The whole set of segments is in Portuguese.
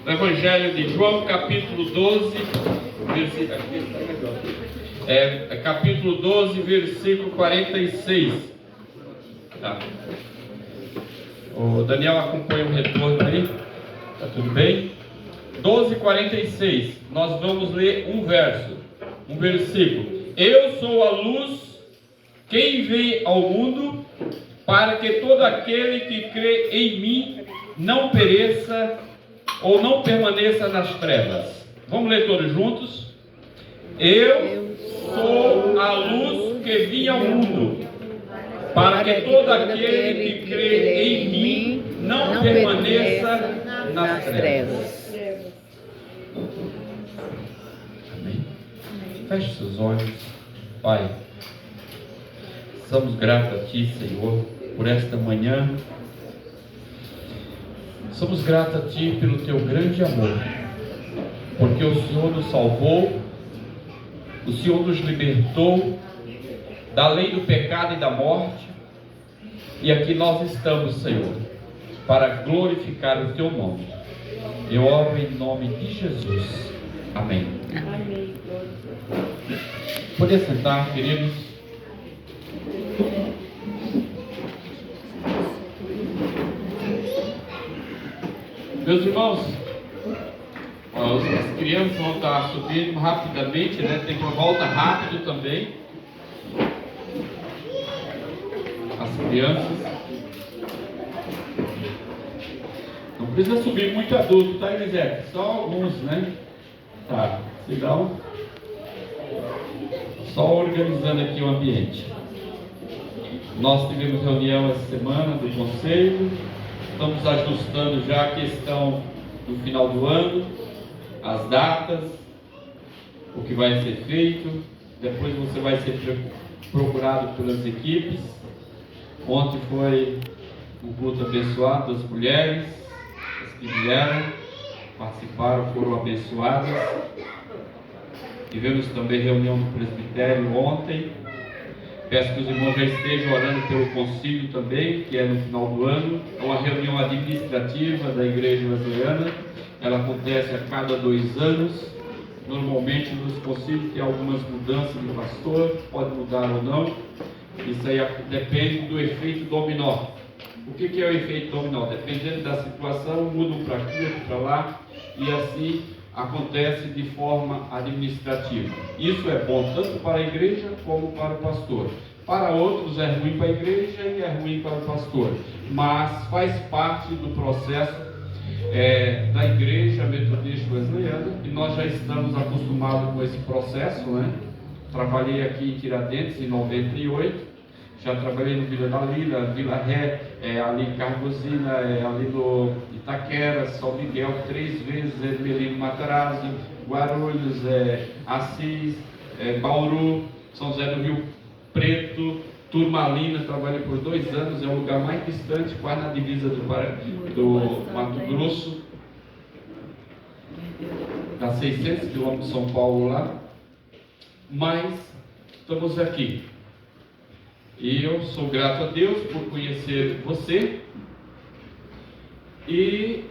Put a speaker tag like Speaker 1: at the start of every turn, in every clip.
Speaker 1: Evangelho de João, capítulo 12, capítulo 12, versículo 46. Tá. O Daniel acompanha o retorno aí. Tá tudo bem? 12:46. Nós vamos ler um versículo. Eu sou a luz, quem vem ao mundo, para que todo aquele que crê em mim não pereça ou não permaneça nas trevas. Vamos ler todos juntos? Eu sou a luz que vim ao mundo, para que todo aquele que crê em mim não permaneça nas trevas. Amém. Feche seus olhos. Pai, somos gratos a Ti, Senhor, por esta manhã. Somos gratos a Ti pelo Teu grande amor, porque o Senhor nos salvou, o Senhor nos libertou da lei do pecado e da morte, e aqui nós estamos, Senhor, para glorificar o Teu nome. Eu oro em nome de Jesus. Amém. Amém. Poder sentar, queridos. Meus irmãos, as crianças vão estar subindo rapidamente, né? Tem uma volta rápido também. As crianças. Não precisa subir muito adulto, tá, Elisete? Só alguns, né? Tá, legal. Só organizando aqui o ambiente. Nós tivemos reunião essa semana do conselho. Estamos ajustando já a questão do final do ano, as datas, o que vai ser feito. Depois você vai ser procurado pelas equipes. Ontem foi um culto abençoado das mulheres, as que vieram, participaram, foram abençoadas. Tivemos também reunião do presbitério ontem. Peço que os irmãos já estejam orando pelo concílio também, que é no final do ano. É uma reunião administrativa da Igreja Wesleyana. Ela acontece a cada 2 anos. Normalmente nos concílios tem algumas mudanças de pastor, pode mudar ou não. Isso aí depende do efeito dominó. O que é o efeito dominó? Dependendo da situação, mudam para aqui, outro para lá, e assim acontece de forma administrativa. Isso é bom tanto para a igreja como para o pastor. Para outros é ruim para a igreja e é ruim para o pastor, mas faz parte do processo da Igreja Metodista Wesleyana, e nós já estamos acostumados com esse processo, né? Trabalhei aqui em Tiradentes em 98, já trabalhei no Vila da Lila, Vila Ré, ali em Cargosina, ali no Itaquera, São Miguel, 3 vezes, Ermelino Matarazzo, Guarulhos, Assis, Bauru, São José do Rio Preto, Turmalina, trabalhei por 2 anos, é o lugar mais distante, quase na divisa do Mato Grosso, dá 600 quilômetros de São Paulo lá, mas estamos aqui. E eu sou grato a Deus por conhecer você. E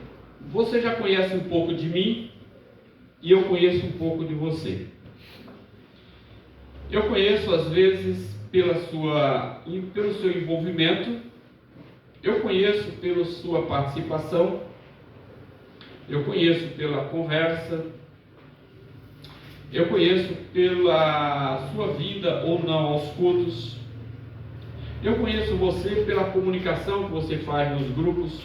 Speaker 1: você já conhece um pouco de mim, e eu conheço um pouco de você. Eu conheço às vezes pelo seu envolvimento, eu conheço pela sua participação, eu conheço pela conversa, eu conheço pela sua vinda ou não aos cultos. Eu conheço você pela comunicação que você faz nos grupos.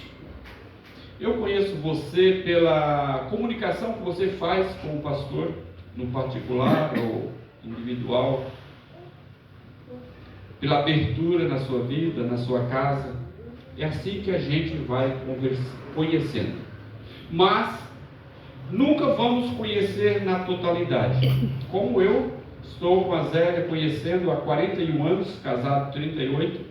Speaker 1: Eu conheço você pela comunicação que você faz com o pastor, no particular ou individual. Pela abertura na sua vida, na sua casa. É assim que a gente vai conhecendo. Mas nunca vamos conhecer na totalidade. Como eu estou com a Zélia conhecendo há 41 anos, casado 38.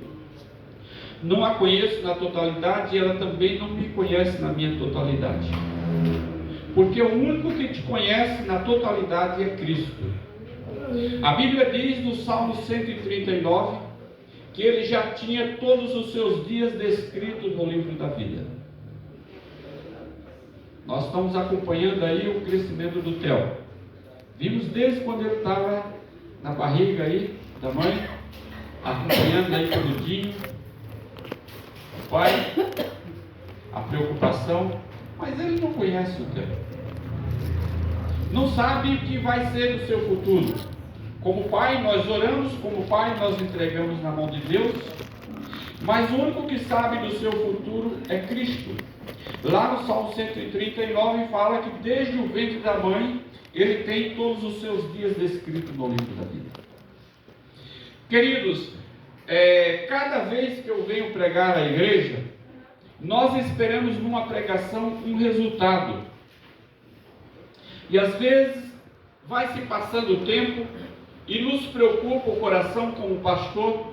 Speaker 1: Não a conheço na totalidade e ela também não me conhece na minha totalidade. Porque o único que te conhece na totalidade é Cristo. A Bíblia diz no Salmo 139 que ele já tinha todos os seus dias descritos no livro da vida. Nós estamos acompanhando aí o crescimento do Theo. Vimos desde quando ele estava na barriga aí da mãe, acompanhando aí peludinho, o pai, a preocupação, mas ele não conhece o Theo. Não sabe o que vai ser do seu futuro. Como pai, nós oramos, como pai, nós entregamos na mão de Deus, mas o único que sabe do seu futuro é Cristo. Lá no Salmo 139 fala que desde o ventre da mãe, ele tem todos os seus dias descritos no livro da vida. Queridos, cada vez que eu venho pregar à igreja, nós esperamos numa pregação um resultado. E às vezes vai se passando o tempo e nos preocupa o coração como pastor,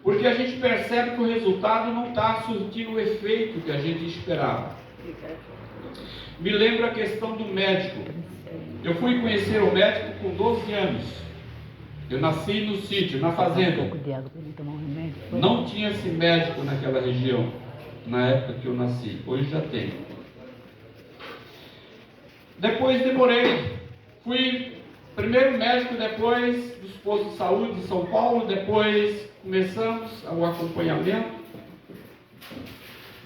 Speaker 1: porque a gente percebe que o resultado não está surtindo o efeito que a gente esperava. Me lembra a questão do médico. Eu fui conhecer o médico com 12 anos. Eu nasci no sítio, na fazenda. Não tinha esse médico naquela região, na época que eu nasci. Hoje já tem. Depois demorei. Fui primeiro médico, depois dos postos de saúde de São Paulo, depois começamos o acompanhamento.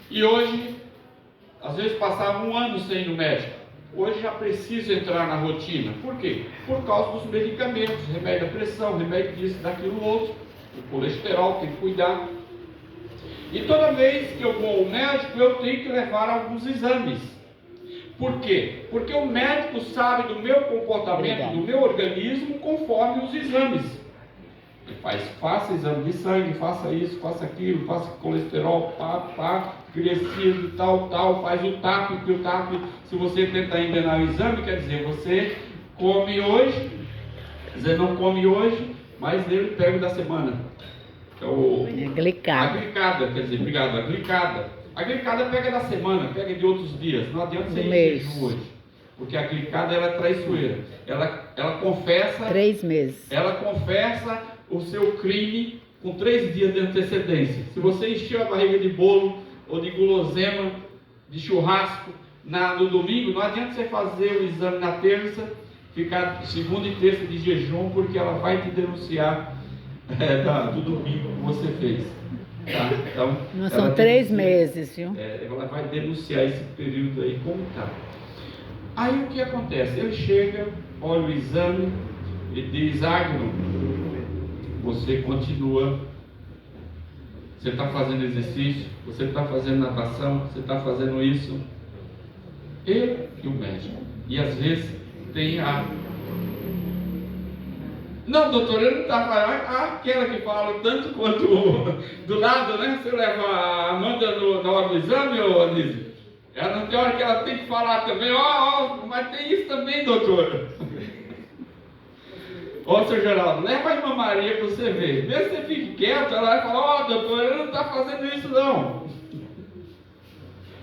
Speaker 1: E hoje, às vezes passava um ano sem ir no médico. Hoje já preciso entrar na rotina. Por quê? Por causa dos medicamentos, remédio da pressão, remédio disso, daquilo outro, o colesterol, tem que cuidar. E toda vez que eu vou ao médico, eu tenho que levar alguns exames. Por quê? Porque o médico sabe do meu comportamento, do meu organismo, conforme os exames. Ele faça exame de sangue, faça isso, faça aquilo, faça colesterol, crescido, tal, faz o TAP, que o TAP, se você tentar enganar o exame, quer dizer, você come hoje, quer dizer, não come hoje, mas ele pega da semana. A glicada, quer dizer, obrigado, a glicada. A glicada pega da semana, pega de outros dias, não adianta você ir em jejum hoje. Porque a glicada, ela é traiçoeira. Ela confessa...
Speaker 2: 3 meses.
Speaker 1: Ela confessa o seu crime com 3 dias de antecedência. Se você encheu a barriga de bolo ou de guloseima, de churrasco no domingo, não adianta você fazer o exame na terça, ficar segunda e terça de jejum, porque ela vai te denunciar do domingo que você fez. Tá? Então,
Speaker 2: não são 3 meses, viu?
Speaker 1: Ela vai denunciar esse período aí como está. Aí o que acontece? Ele chega, olha o exame e diz: Agno, você continua, você está fazendo exercício, você está fazendo natação, você está fazendo isso. Ele e o médico. E às vezes tem não, doutor, ele não está falando. Aquela que fala tanto quanto do lado, né? Você leva a Amanda na hora do exame, ô Anísio? Ela não tem hora que ela tem que falar também. Mas tem isso também, doutor. Seu Geraldo, leva a irmã Maria para você ver. Mesmo que você fique quieto, ela vai falar: doutor, ele não está fazendo isso não.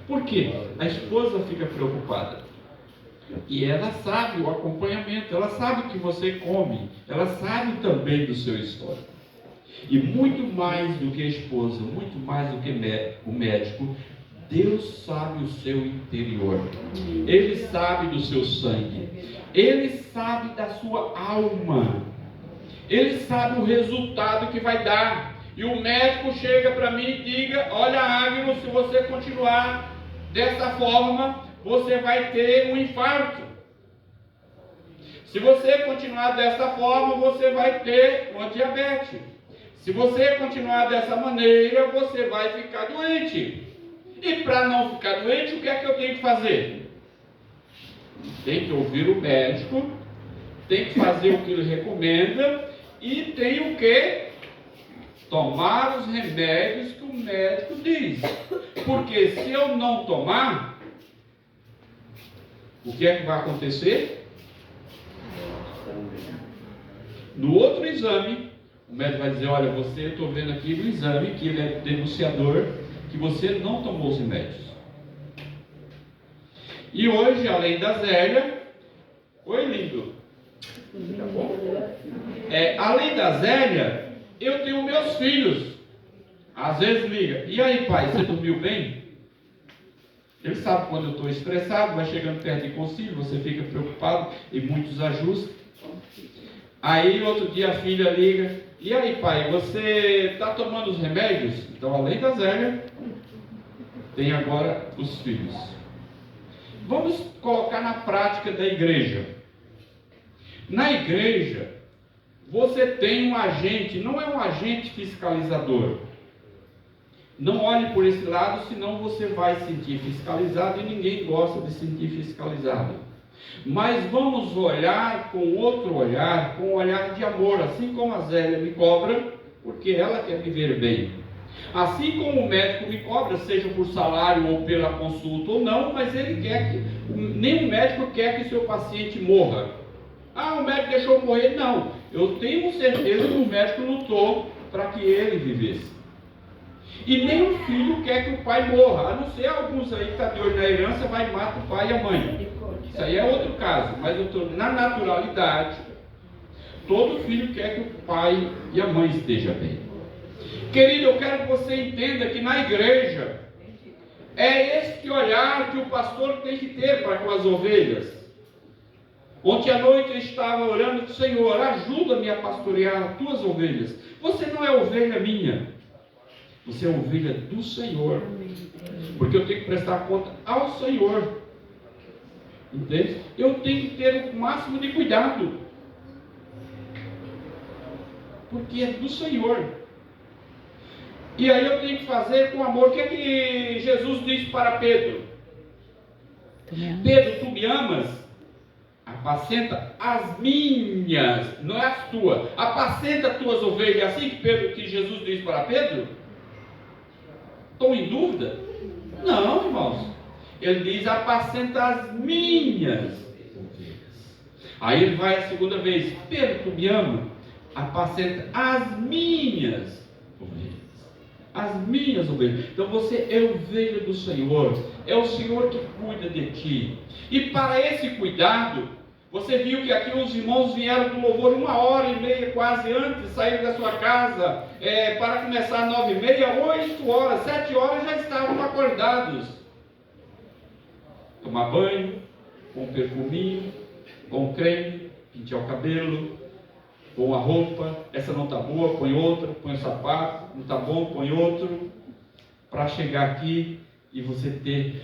Speaker 1: Por quê? A esposa fica preocupada. E ela sabe o acompanhamento, ela sabe o que você come, ela sabe também do seu histórico. E muito mais do que a esposa, muito mais do que o médico, Deus sabe o seu interior. Ele sabe do seu sangue. Ele sabe da sua alma. Ele sabe o resultado que vai dar. E o médico chega para mim e diga: olha, Agno, se você continuar dessa forma, você vai ter um infarto. Se você continuar dessa forma, você vai ter uma diabetes. Se você continuar dessa maneira, você vai ficar doente. E para não ficar doente, o que é que eu tenho que fazer? Tem que ouvir o médico, tem que fazer o que ele recomenda e tem que tomar os remédios que o médico diz. Porque se eu não tomar, o que é que vai acontecer? No outro exame, o médico vai dizer: olha, eu estou vendo aqui no exame que ele é denunciador, que você não tomou os remédios. E hoje, além da Zélia, oi lindo, tá bom? Além da Zélia, eu tenho meus filhos. Às vezes liga: e aí pai, você dormiu bem? Ele sabe quando eu estou estressado, vai chegando perto de concílio, você fica preocupado e muitos ajustes. Aí outro dia a filha liga, e aí pai, você está tomando os remédios? Então além da Zélia, tem agora os filhos. Vamos colocar na prática da igreja. Na igreja, você tem um agente, não é um agente fiscalizador. Não olhe por esse lado, senão você vai se sentir fiscalizado e ninguém gosta de se sentir fiscalizado. Mas vamos olhar com outro olhar, com um olhar de amor, assim como a Zélia me cobra, porque ela quer viver bem. Assim como o médico me cobra, seja por salário ou pela consulta ou não, mas ele quer que, nenhum médico quer que seu paciente morra. Ah, o médico deixou morrer. Não, eu tenho certeza que o médico lutou para que ele vivesse. E nem o filho quer que o pai morra, a não ser alguns aí que estão de olho na herança, vai e mata o pai e a mãe. Isso aí é outro caso, mas eu estou na naturalidade, todo filho quer que o pai e a mãe estejam bem. Querido, eu quero que você entenda que na igreja, é este olhar que o pastor tem que ter para com as ovelhas. Ontem à noite eu estava orando, Senhor, ajuda-me a pastorear as tuas ovelhas. Você não é ovelha minha. Você é ovelha do Senhor. Porque eu tenho que prestar conta ao Senhor. Entende? Eu tenho que ter o máximo de cuidado. Porque é do Senhor. E aí eu tenho que fazer com amor. O que é que Jesus disse para Pedro? Pedro, tu me amas? Apacenta as minhas, não é as tuas. Apacenta as tuas ovelhas. Assim que Jesus disse para Pedro? Estão em dúvida? Não, irmãos. Ele diz, apacenta as minhas ovelhas. Aí ele vai a segunda vez, Pedro, tu me ama? Apacenta as minhas ovelhas. As minhas ovelhas. Então você é ovelha do Senhor. É o Senhor que cuida de ti. E para esse cuidado, você viu que aqui os irmãos vieram do louvor 1h30 quase antes, saíram da sua casa, para começar 9h30, 8 horas, 7 horas já estavam acordados. Tomar banho, com um perfuminho, com um creme, pentear o cabelo, com a roupa, essa não está boa, põe outra, põe o sapato, não está bom, põe outro, para chegar aqui e você ter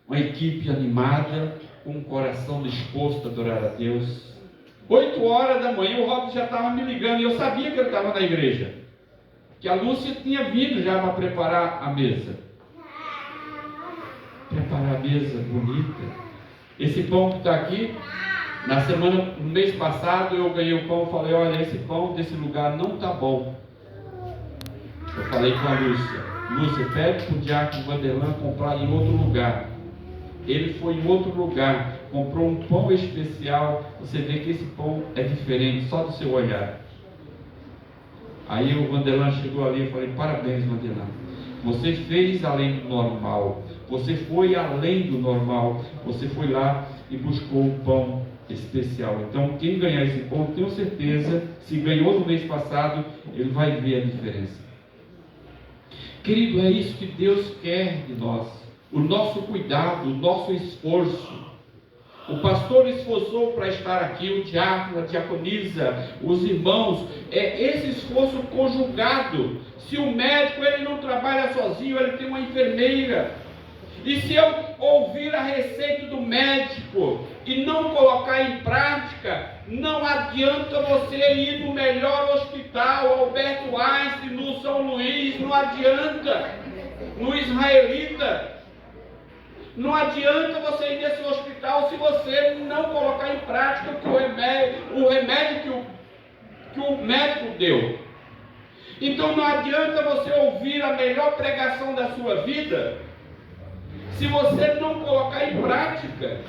Speaker 1: uma equipe animada, com um coração disposto a adorar a Deus. 8 horas da manhã o Robson já estava me ligando e eu sabia que ele estava na igreja, que a Lúcia tinha vindo já para preparar a mesa. Preparar a mesa bonita. Esse pão que está aqui, no mês passado eu ganhei o pão e falei, olha, esse pão desse lugar não está bom. Eu falei com a Lúcia, pede para o diácono Vanderlan comprar em outro lugar. Ele foi em outro lugar, comprou um pão especial. Você vê que esse pão é diferente, só do seu olhar. Aí o Vanderlan chegou ali e falei, parabéns, Vanderlan, você fez além do normal, você foi além do normal, você foi lá e buscou um pão especial. Então quem ganhar esse pão, tenho certeza, se ganhou no mês passado, ele vai ver a diferença. Querido, é isso que Deus quer de nós. O nosso cuidado, o nosso esforço. O pastor esforçou para estar aqui, o diácono, a diaconisa, os irmãos. É esse esforço conjugado. Se o médico ele não trabalha sozinho, ele tem uma enfermeira. E se eu ouvir a receita do médico e não colocar em prática, não adianta você ir no melhor hospital, Alberto Einstein, no São Luís, não adianta, no Israelita. Não adianta você ir nesse hospital se você não colocar em prática o remédio que o médico deu. Então não adianta você ouvir a melhor pregação da sua vida se você não colocar em prática,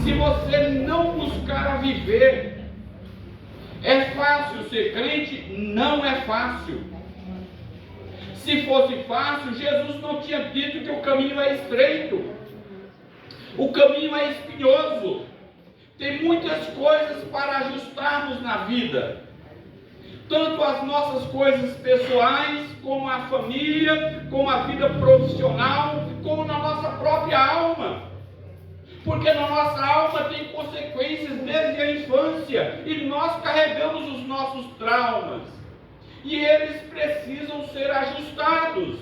Speaker 1: se você não buscar a viver. É fácil ser crente? Não é fácil. Se fosse fácil, Jesus não tinha dito que o caminho é estreito. O caminho é espinhoso. Tem muitas coisas para ajustarmos na vida. Tanto as nossas coisas pessoais, como a família, como a vida profissional. como na nossa própria alma. Porque na nossa alma tem consequências desde a infância e nós carregamos os nossos traumas. E eles precisam ser ajustados.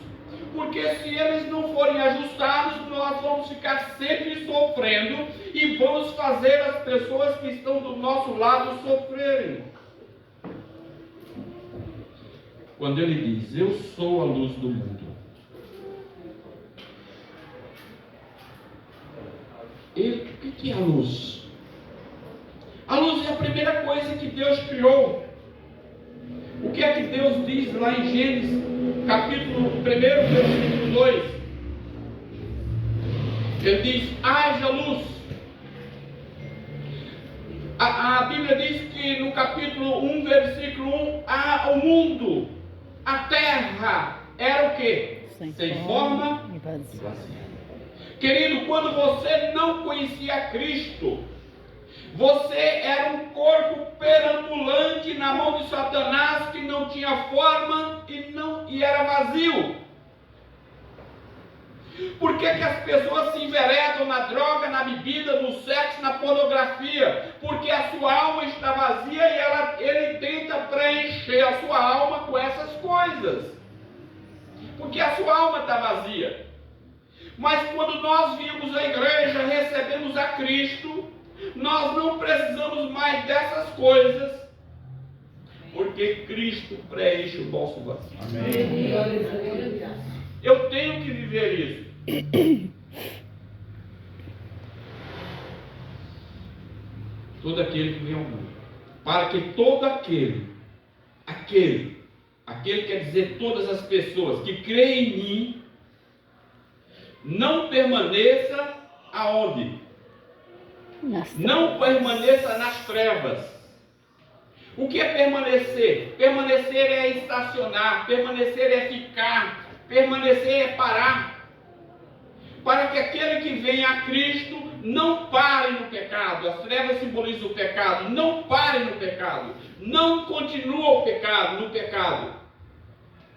Speaker 1: Porque se eles não forem ajustados, nós vamos ficar sempre sofrendo e vamos fazer as pessoas que estão do nosso lado sofrerem. Quando ele diz, eu sou a luz do mundo. O que é a luz? A luz é a primeira coisa que Deus criou. O que é que Deus diz lá em Gênesis, capítulo 1, versículo 2? Ele diz, haja luz. A Bíblia diz que no capítulo 1, versículo 1, o mundo, a terra, era o quê? Sem forma e vazia. Querido, quando você não conhecia Cristo, você era um corpo perambulante na mão de Satanás que não tinha forma e era vazio. Por que as pessoas se enveredam na droga, na bebida, no sexo, na pornografia? Porque a sua alma está vazia e ele tenta preencher a sua alma com essas coisas. Porque a sua alma está vazia. Mas quando nós viemos à igreja, recebemos a Cristo, nós não precisamos mais dessas coisas, porque Cristo preenche o nosso vazio. Amém. Eu tenho que viver isso. Todo aquele que vem ao mundo, para que todo aquele quer dizer todas as pessoas que creem em mim, não permaneça aonde? Não permaneça nas trevas. O que é permanecer? Permanecer é estacionar, permanecer é ficar, permanecer é parar. Para que aquele que vem a Cristo não pare no pecado. As trevas simbolizam o pecado. Não pare no pecado. Não continue no pecado.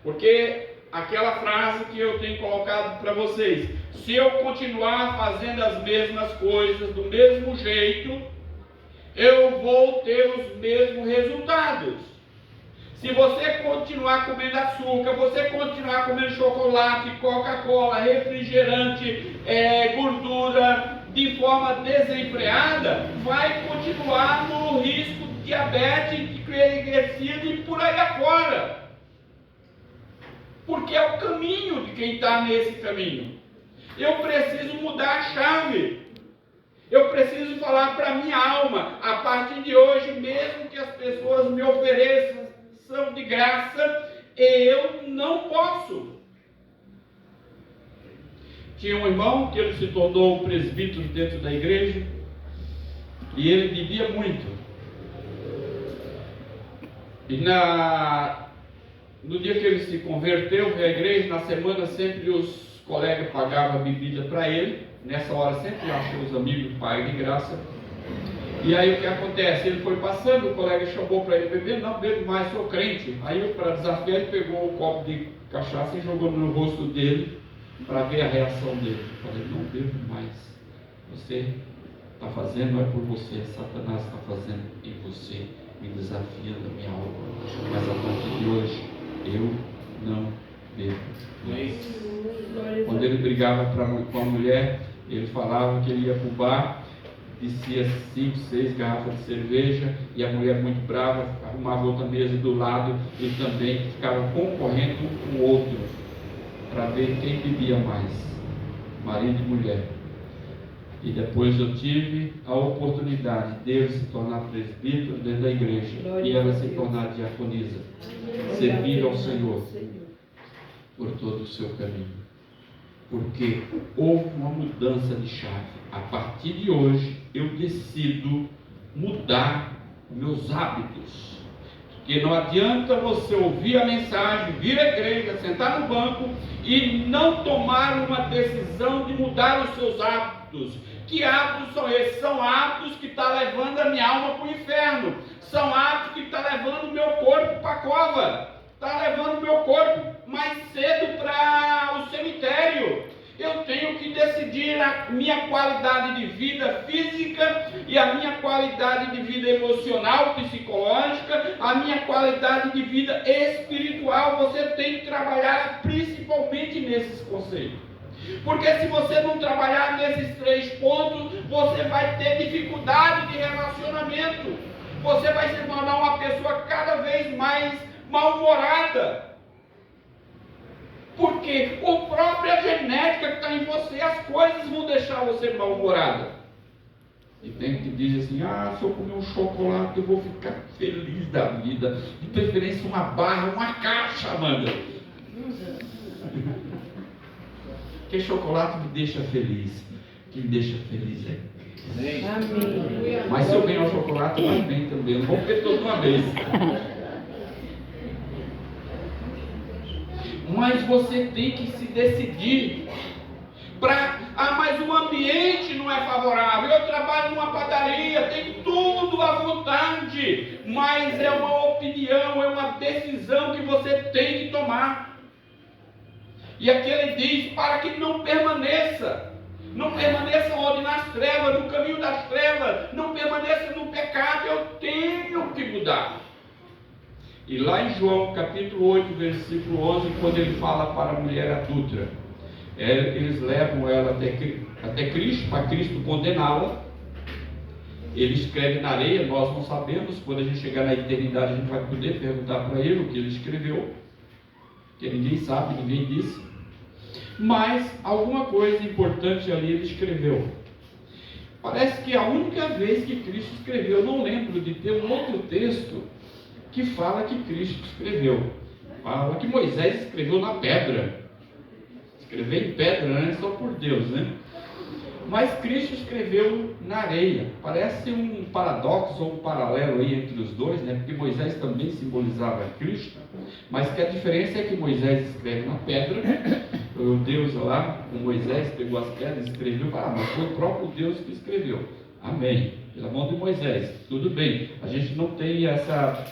Speaker 1: Porque aquela frase que eu tenho colocado para vocês, se eu continuar fazendo as mesmas coisas do mesmo jeito, eu vou ter os mesmos resultados. Se você continuar comendo açúcar, você continuar comendo chocolate, Coca-Cola, refrigerante, gordura, de forma desenfreada, vai continuar no risco de diabetes, de crescida e por aí afora. Porque é o caminho de quem está nesse caminho. Eu preciso mudar a chave. Eu preciso falar para a minha alma, a partir de hoje, mesmo que as pessoas me ofereçam de graça, eu não posso. Tinha um irmão que ele se tornou presbítero dentro da igreja, e ele bebia muito. E no dia que ele se converteu, veio à igreja, na semana sempre os colegas pagavam a bebida para ele. Nessa hora sempre achou os amigos que pagam de graça. E aí o que acontece? Ele foi passando, o colega chamou para ele beber, não bebo mais, sou crente. Aí para desafiar ele pegou um copo de cachaça e jogou no rosto dele para ver a reação dele. Eu falei, não bebo mais. Você está fazendo, não é por você, Satanás está fazendo em você, me desafiando a minha alma. Mas a partir de hoje, eu não bebo mais. Quando ele brigava com a mulher, ele falava que ele ia para o bar, descia 5, 6 garrafas de cerveja, e a mulher muito brava arrumava outra mesa do lado e também ficava concorrendo um com o outro para ver quem bebia mais, marido e mulher. E depois eu tive a oportunidade dele se tornar presbítero dentro da igreja e ela se tornar diaconisa, servir ao Senhor por todo o seu caminho. Porque houve uma mudança de chave. A partir de hoje, eu decido mudar meus hábitos. Porque não adianta você ouvir a mensagem, vir à igreja, sentar no banco e não tomar uma decisão de mudar os seus hábitos. Que hábitos são esses? São hábitos que estão levando a minha alma para o inferno. São hábitos que estão levando o meu corpo para a cova. Está levando o meu corpo mais cedo para o cemitério. Eu tenho que decidir a minha qualidade de vida física e a minha qualidade de vida emocional, psicológica, a minha qualidade de vida espiritual. Você tem que trabalhar principalmente nesses conceitos. Porque se você não trabalhar nesses 3 pontos, você vai ter dificuldade de relacionamento. Você vai se tornar uma pessoa cada vez mais mal-humorada. Porque a própria genética que está em você, as coisas vão deixar você mal-humorada. E tem que dizer assim, se eu comer um chocolate eu vou ficar feliz da vida. De preferência uma barra, uma caixa, Amanda. Porque chocolate me deixa feliz. Quem me deixa feliz é Cristo. Amém. Mas se eu ganhar o chocolate, vai bem também. Não vou comer toda uma vez. Mas você tem que se decidir mas o ambiente não é favorável. Eu trabalho numa padaria, tem tudo à vontade, mas é uma opinião, é uma decisão que você tem que tomar. E aqui ele diz, para que não permaneça onde nas trevas, no caminho das trevas, não permaneça no pecado, eu tenho que mudar. E lá em João capítulo 8, versículo 11, quando ele fala para a mulher adúltera, eles levam ela até Cristo, para Cristo condená-la. Ele escreve na areia, nós não sabemos, quando a gente chegar na eternidade a gente vai poder perguntar para ele o que ele escreveu, que ninguém sabe, ninguém disse, mas alguma coisa importante ali ele escreveu. Parece que a única vez que Cristo escreveu, eu não lembro de ter um outro texto que fala que Cristo escreveu. Fala que Moisés escreveu na pedra. Escrever em pedra não é só por Deus, né? Mas Cristo escreveu na areia. Parece um paradoxo ou um paralelo aí entre os dois, né? Porque Moisés também simbolizava Cristo, mas que a diferença é que Moisés escreve na pedra. O Deus lá, com Moisés, pegou as pedras e escreveu, mas foi o próprio Deus que escreveu. Amém. Pela mão de Moisés. Tudo bem. A gente não tem essa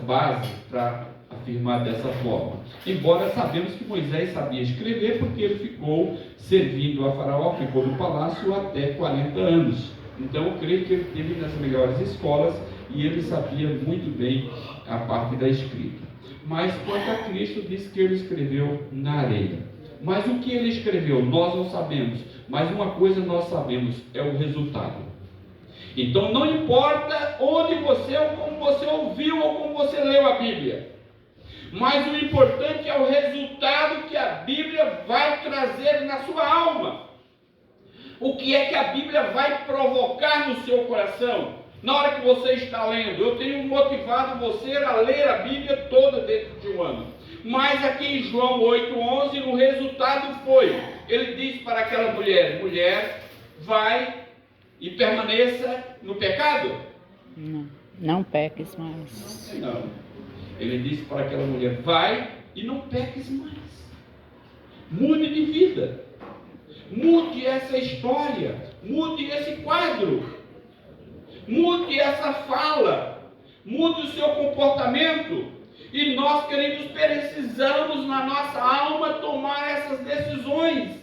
Speaker 1: base para afirmar dessa forma. Embora sabemos que Moisés sabia escrever, porque ele ficou servindo a Faraó, ficou no palácio até 40 anos. Então eu creio que ele teve nas melhores escolas e ele sabia muito bem a parte da escrita. Mas quanto a Cristo, diz que ele escreveu na areia. Mas o que ele escreveu, nós não sabemos. Mas uma coisa nós sabemos, é o resultado. Então não importa onde você, ou como você ouviu, ou como você leu a Bíblia, mas o importante é o resultado que a Bíblia vai trazer na sua alma. O que é que a Bíblia vai provocar no seu coração na hora que você está lendo? Eu tenho motivado você a ler a Bíblia toda dentro de um ano. Mas aqui em João 8:11, o resultado foi, ele disse para aquela mulher, vai e permaneça no pecado?
Speaker 2: Não peques mais.
Speaker 1: Não. Ele disse para aquela mulher, vai e não peques mais. Mude de vida. Mude essa história. Mude esse quadro. Mude essa fala. Mude o seu comportamento. E nós, queridos, precisamos na nossa alma tomar essas decisões.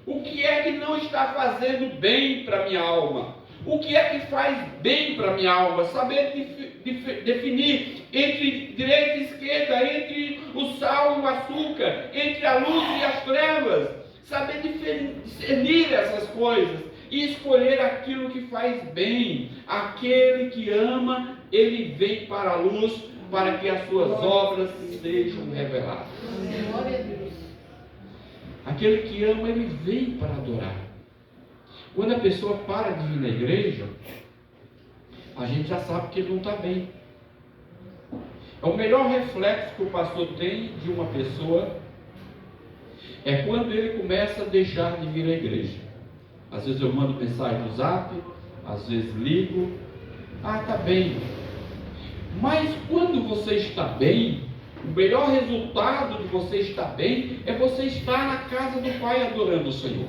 Speaker 1: O que é que não está fazendo bem para a minha alma? O que é que faz bem para a minha alma? Saber definir entre direita e esquerda, entre o sal e o açúcar, entre a luz e as trevas. Saber discernir essas coisas e escolher aquilo que faz bem. Aquele que ama, ele vem para a luz para que as suas obras sejam reveladas. Aquele que ama, ele vem para adorar. Quando a pessoa para de vir na igreja, a gente já sabe que ele não está bem. É o melhor reflexo que o pastor tem de uma pessoa, é quando ele começa a deixar de vir à igreja. Às vezes eu mando mensagem no zap, às vezes ligo, está bem. Mas quando você está bem, o melhor resultado de você estar bem é você estar na casa do Pai adorando o Senhor.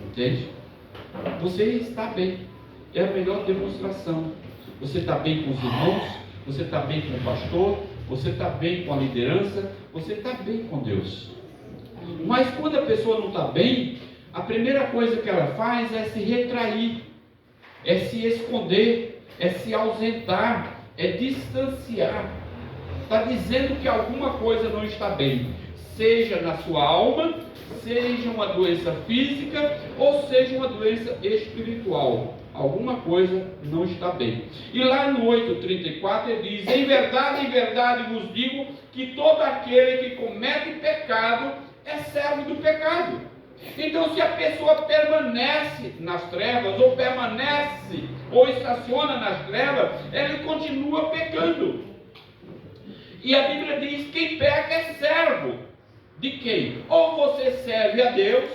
Speaker 1: Entende? Você está bem. É a melhor demonstração. Você está bem com os irmãos, você está bem com o pastor, você está bem com a liderança, você está bem com Deus. Mas quando a pessoa não está bem, a primeira coisa que ela faz é se retrair, é se esconder, é se ausentar, é distanciar. Está dizendo que alguma coisa não está bem, seja na sua alma, seja uma doença física ou seja uma doença espiritual. Alguma coisa não está bem. E lá no 8,34 ele diz: em verdade vos digo que todo aquele que comete pecado é servo do pecado. Então, se a pessoa permanece nas trevas, ou permanece, ou estaciona nas trevas, ele continua pecando. E a Bíblia diz: quem peca é servo de quem? Ou você serve a Deus,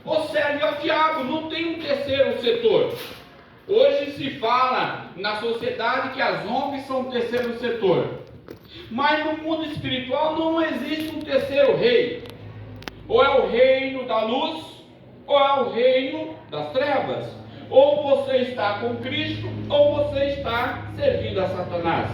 Speaker 1: ou serve ao diabo. Não tem um terceiro setor. Hoje se fala na sociedade que as ONGs são o terceiro setor. Mas no mundo espiritual não existe um terceiro rei. Ou é o reino da luz, ou é o reino das trevas. Ou você está com Cristo, ou você está servindo a Satanás.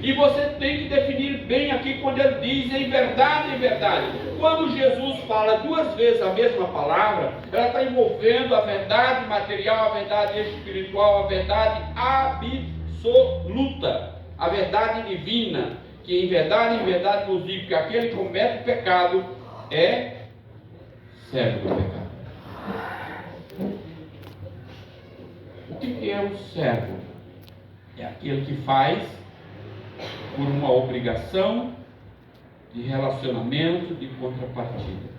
Speaker 1: E você tem que definir bem aqui quando ele diz em verdade, em verdade. Quando Jesus fala duas vezes a mesma palavra, ela está envolvendo a verdade material, a verdade espiritual, a verdade absoluta, a verdade divina. Que em verdade vos digo que aquele que comete pecado é servo do pecado. O que é o servo? É aquele que faz por uma obrigação de relacionamento, de contrapartida.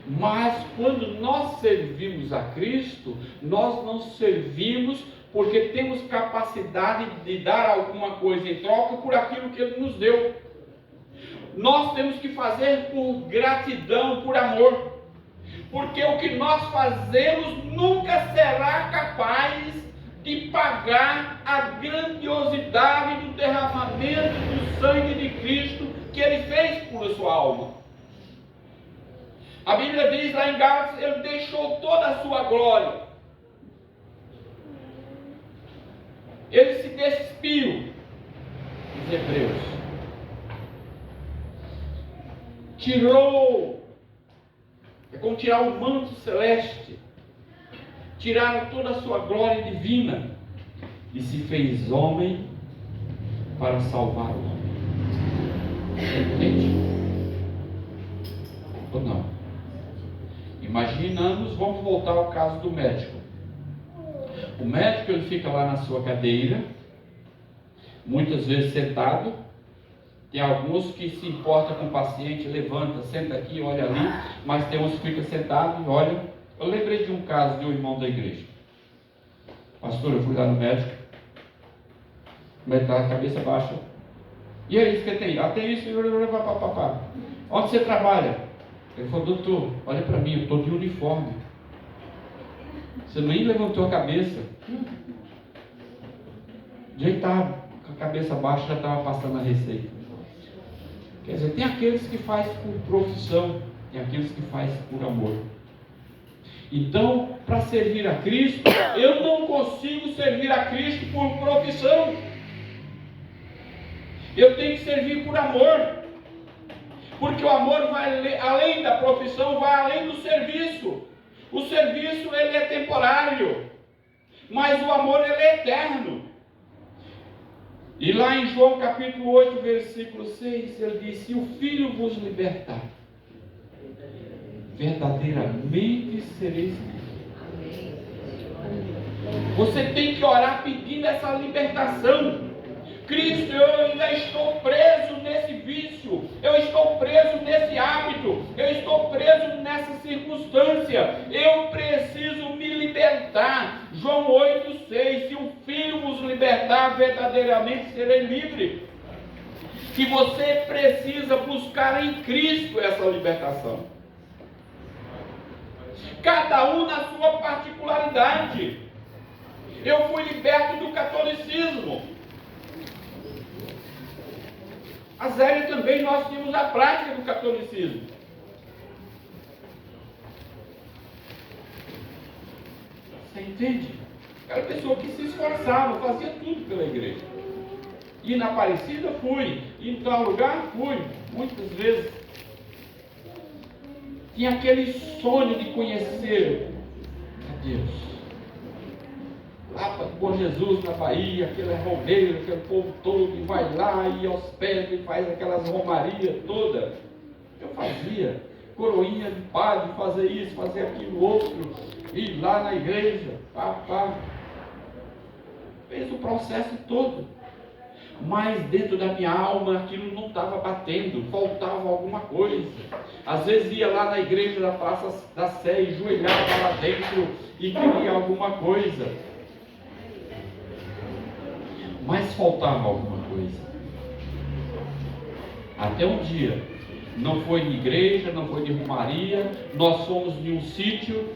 Speaker 1: Mas quando nós servimos a Cristo, nós não servimos porque temos capacidade de dar alguma coisa em troca por aquilo que Ele nos deu. Nós temos que fazer por gratidão, por amor. Porque o que nós fazemos nunca será capaz de pagar a grandiosidade do derramamento do sangue de Cristo que Ele fez por sua alma. A Bíblia diz lá em Gálatas: Ele deixou toda a sua glória. Ele se despiu dos hebreus. Tirou, é como tirar o manto celeste. Tiraram toda a sua glória divina e se fez homem para salvar o homem. Entende? Ou não? Imaginamos, vamos voltar ao caso do médico. O médico, ele fica lá na sua cadeira, muitas vezes sentado. Tem alguns que se importam com o paciente, levanta, senta aqui, olha ali, mas tem uns que ficam sentados e olham. Eu lembrei de um caso de um irmão da igreja. Pastor, eu fui lá no médico, o médico estava com a cabeça baixa. E é isso que tem? Ah, tem isso. Onde você trabalha? Ele falou: doutor, olha para mim, eu estou de uniforme. Você nem levantou a cabeça. Já estava com a cabeça baixa, já estava passando a receita. Quer dizer, tem aqueles que fazem por profissão, tem aqueles que fazem por amor. Então, para servir a Cristo, eu não consigo servir a Cristo por profissão. Eu tenho que servir por amor. Porque o amor vai além da profissão, vai além do serviço. O serviço, ele é temporário, mas o amor, ele é eterno. E lá em João capítulo 8, versículo 6, ele diz: se o Filho vos libertar, verdadeiramente sereis livres. Você tem que orar pedindo essa libertação. Cristo, eu ainda estou preso nesse vício, eu estou preso nesse hábito, eu estou preso nessa circunstância, eu preciso me libertar. João 8,6: se o Filho vos libertar, verdadeiramente serei livre. Que você precisa buscar em Cristo essa libertação. Cada um na sua particularidade. Eu fui liberto do catolicismo. A Zélia também, nós tínhamos a prática do catolicismo. Você entende? Aquela pessoa que se esforçava, fazia tudo pela igreja. E na Aparecida fui, e em tal lugar fui, muitas vezes. tinha aquele sonho de conhecer a Deus. Lá para Bom Jesus, na Bahia, aquele romeiro, aquele povo todo, e vai lá e hospeda e faz aquelas romarias todas. Eu fazia coroinha de padre, fazer isso, fazer aquilo outro, ir lá na igreja, pá. Fez o processo todo. Mas dentro da minha alma aquilo não estava batendo, faltava alguma coisa. Às vezes ia lá na igreja da Praça da Sé, enjoelhava lá dentro e queria alguma coisa. Mas faltava alguma coisa. Até um dia, não foi de igreja, não foi de romaria, nós fomos em um sítio,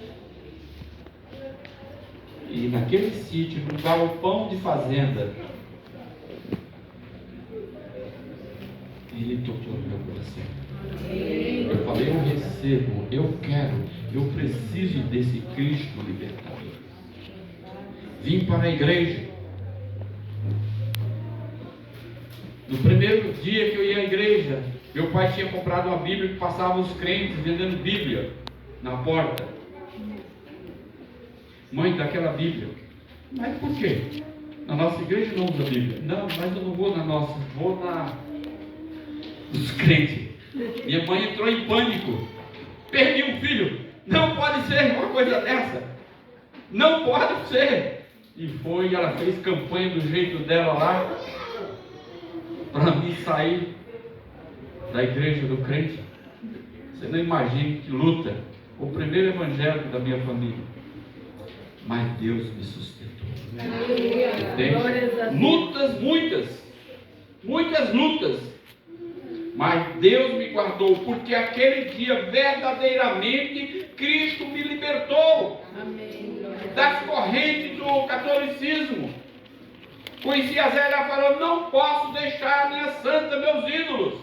Speaker 1: e naquele sítio, num galpão de fazenda, Ele tocou no meu coração. Eu falei, eu recebo, eu quero, eu preciso desse Cristo libertador. Vim para a igreja. No primeiro dia que eu ia à igreja, meu pai tinha comprado uma Bíblia que passava os crentes vendendo Bíblia na porta. Mãe, dá aquela Bíblia. Mas por quê? Na nossa igreja não usa Bíblia. Não, mas eu não vou na nossa, vou na dos crentes. Minha mãe entrou em pânico. Perdi um filho. Não pode ser uma coisa dessa. Não pode ser. E foi, ela fez campanha do jeito dela lá, para mim sair da igreja do crente. Você não imagina que luta. O primeiro evangélico da minha família. Mas Deus me sustentou. Entende? Lutas muitas lutas. Mas Deus me guardou, porque aquele dia verdadeiramente Cristo me libertou. Amém. Das correntes do catolicismo. Conheci a Zé, ela falou, não posso deixar a minha santa, meus ídolos.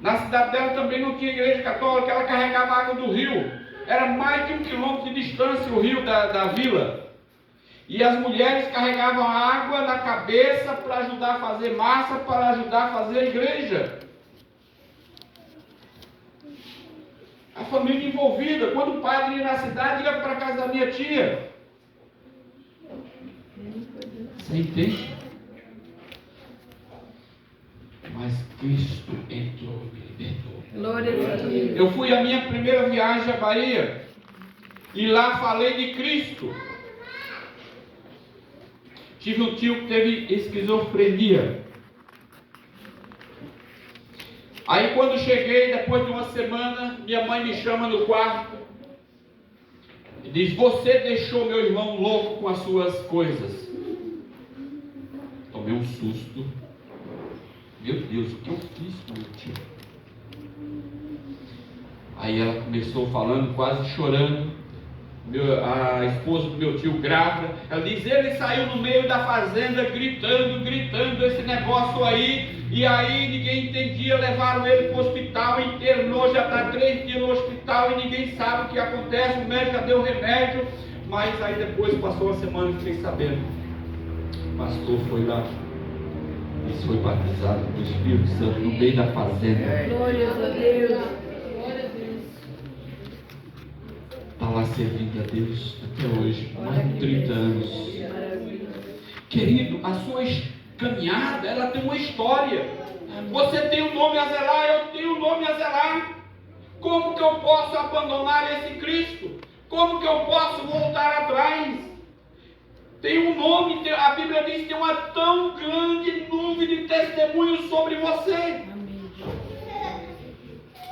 Speaker 1: Na cidade dela também não tinha igreja católica, ela carregava a água do rio. Era mais de 1 quilômetro de distância o rio da vila. E as mulheres carregavam água na cabeça para ajudar a fazer massa, para ajudar a fazer a igreja. A família envolvida. Quando o padre ia na cidade, ia para a casa da minha tia. Você entende? Mas Cristo entrou e libertou. Glória a Deus. Eu fui a minha primeira viagem à Bahia. E lá falei de Cristo. Tive um tio que teve esquizofrenia. Aí quando cheguei, depois de uma semana, minha mãe me chama no quarto e diz, você deixou meu irmão louco com as suas coisas. Tomei um susto. Meu Deus, o que eu fiz com meu tio? Aí ela começou falando, quase chorando. A esposa do meu tio grávida, ela diz, ele saiu no meio da fazenda gritando esse negócio aí, e aí ninguém entendia, levaram ele para o hospital, internou, já está 3 dias no hospital e ninguém sabe o que acontece, o médico já deu remédio, mas aí depois passou uma semana e fiquei sabendo, o pastor foi lá e foi batizado com o Espírito Santo no meio da fazenda.
Speaker 3: Glória a Deus.
Speaker 1: Está lá servindo a Deus até hoje, mais de 30 anos. Querido, a sua caminhada, ela tem uma história. Você tem um nome a zelar, eu tenho um nome a zelar. Como que eu posso abandonar esse Cristo? Como que eu posso voltar atrás? Tem um nome, a Bíblia diz que tem uma tão grande nuvem de testemunhos sobre você.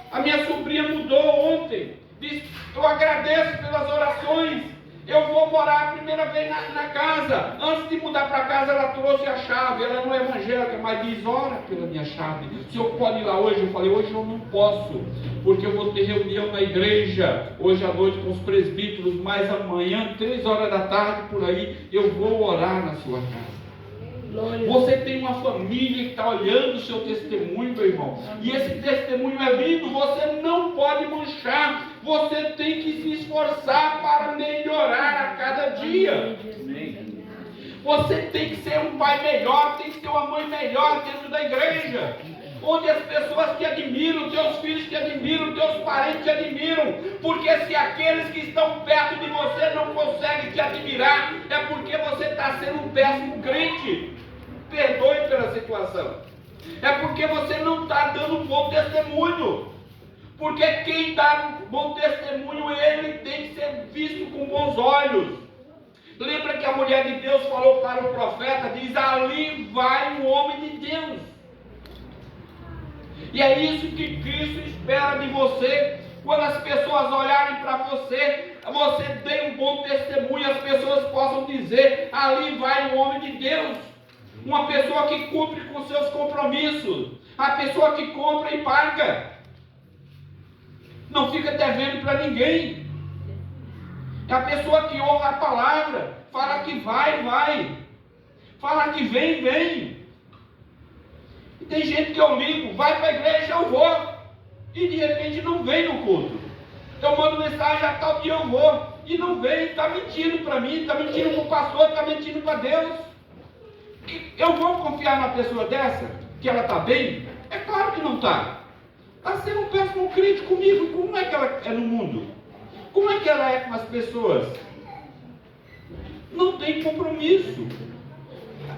Speaker 1: A minha sobrinha mudou ontem. Diz, eu agradeço pelas orações. Eu vou morar a primeira vez na casa. Antes de mudar para casa, ela trouxe a chave. Ela não é evangélica, mas diz, ora pela minha chave. O senhor pode ir lá hoje? Eu falei, hoje eu não posso, porque eu vou ter reunião na igreja hoje à noite com os presbíteros, mas amanhã, 3 horas da tarde, por aí, eu vou orar na sua casa. Você tem uma família que está olhando o seu testemunho, meu irmão. E esse testemunho é lindo, você não pode manchar. Você tem que se esforçar para melhorar a cada dia. Você tem que ser um pai melhor, tem que ser uma mãe melhor dentro da igreja. onde as pessoas te admiram, teus filhos te admiram, teus parentes te admiram, porque se aqueles que estão perto de você não conseguem te admirar, é porque você está sendo um péssimo crente. Perdoe pela situação. É porque você não está dando um bom testemunho. Porque quem dá um bom testemunho, ele tem que ser visto com bons olhos. Lembra que a mulher de Deus falou para o profeta, diz, ali vai um homem de Deus. E é isso que Cristo espera de você. Quando as pessoas olharem para você, você dê um bom testemunho, as pessoas possam dizer, ali vai um homem de Deus. Uma pessoa que cumpre com seus compromissos. A pessoa que compra e paga. Não fica devendo para ninguém. É a pessoa que honra a palavra. Fala que vai, vai. Fala que vem, vem. E tem gente que eu ligo, vai para a igreja, eu vou. E de repente não vem no culto. Eu mando mensagem, a tal dia eu vou. E não vem, está mentindo para mim, está mentindo para o pastor, está mentindo para Deus. Eu vou confiar numa pessoa dessa? Que ela está bem? É claro que não está. Está sendo um péssimo crente comigo. Como é que ela é no mundo? Como é que ela é com as pessoas? Não tem compromisso.